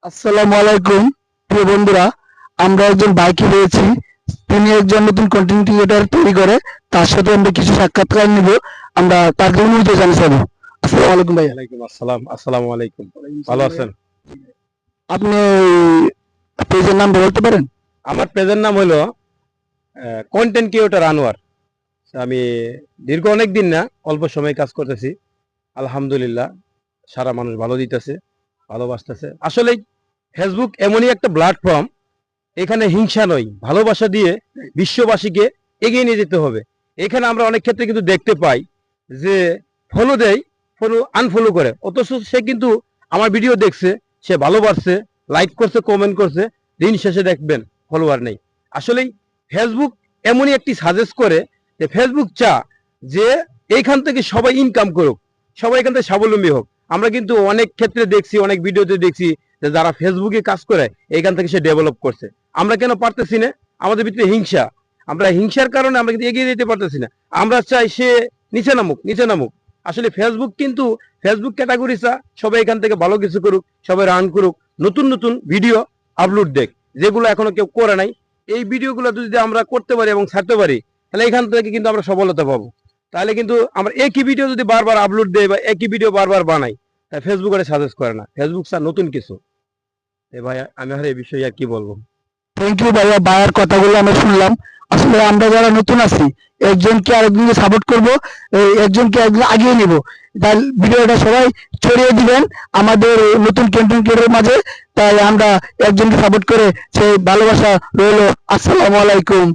আসসালামু আলাইকুম প্রিয় বন্ধুরা, আমরা একজন বাইকে রয়েছি। তিনি একজন নতুন কন্টেন্ট ক্রিয়েটর তৈরি করে, তার সাথে আমরা কিছু সাক্ষাৎকার নিব। আমরা তার জন্য জানিয়ে যাবো। আসসালামু আলাইকুম ভাইয়া। ওয়ালাইকুম আসসালাম। আসসালামু আলাইকুম। ভালো আছেন? আপনি পেজের নাম বলতে পারেন? আমার পেজের নাম হলো কন্টেন্ট ক্রিয়েটর আনোয়ার। আমি দীর্ঘ অনেক দিন না, অল্প সময় কাজ করতেছি। আলহামদুলিল্লাহ, সারা মানুষ ভালো দিতেছে, ভালোবাসতেছে। আসলে ফেসবুক এমনই একটা প্ল্যাটফর্ম, এখানে হিংসা নয়, ভালোবাসা দিয়ে বিশ্ববাসীকে এগিয়ে নিয়ে যেতে হবে। এখানে আমরা অনেক ক্ষেত্রে কিন্তু দেখতে পাই যে ফলো দেয়, ফলো আনফলো করে, অথচ সে কিন্তু আমার ভিডিও দেখছে, সে ভালোবাসছে, লাইক করছে, কমেন্ট করছে, দিন শেষে দেখবেন ফলোয়ার নেই। আসলেই ফেসবুক এমনই একটি সাজেস্ট করে যে ফেসবুক যে এইখান থেকে সবাই ইনকাম করুক, সবাই এখান থেকে স্বাবলম্বী হোক। আমরা কিন্তু অনেক ক্ষেত্রে দেখছি, অনেক ভিডিওতে দেখছি যে যারা ফেসবুকে কাজ করে এইখান থেকে সে ডেভেলপ করছে। আমরা কেন পারতেছি না? আমাদের ভিতরে হিংসা। আমরা হিংসার কারণে আমরা কিন্তু এগিয়ে যেতে পারতেছি না। আমরা চাই সে নিচে নামুক, নিচে নামুক। আসলে ফেসবুক কিন্তু ফেসবুক ক্যাটাগরি সবাই এখান থেকে ভালো কিছু করুক, সবাই রান করুক, নতুন নতুন ভিডিও আপলোড দেখ, যেগুলো এখনো কেউ করে নাই। এই ভিডিওগুলো যদি আমরা করতে পারি এবং ছাড়তে পারি, তাহলে এখান থেকে কিন্তু আমরা সফলতা পাবো। তাহলে কিন্তু আমরা একই ভিডিও যদি বারবার আপলোড দেয় বা একই ভিডিও বারবার বানাই, তাই ফেসবুক আর সাজেস্ট করে না। ফেসবুক নতুন কিছু। ভাই, আমি আর এই বিষয়ে আর কি বলবো। থ্যাংক ইউ ভাইয়া, ভাইয়ার কথাগুলো আমরা শুনলাম। আসলে আমরা যারা নতুন আছি, একজনকে আরেকজনকে সাপোর্ট করব, একজনকে একজন আগিয়ে নিব। তাই ভিডিওটা সবাই ছড়িয়ে দিবেন আমাদের নতুন কন্টেন্ট ক্রিয়েটরের মাঝে। তাই আমরা একজনকে সাপোর্ট করে সেই ভালোবাসা রইল। আসসালামু আলাইকুম।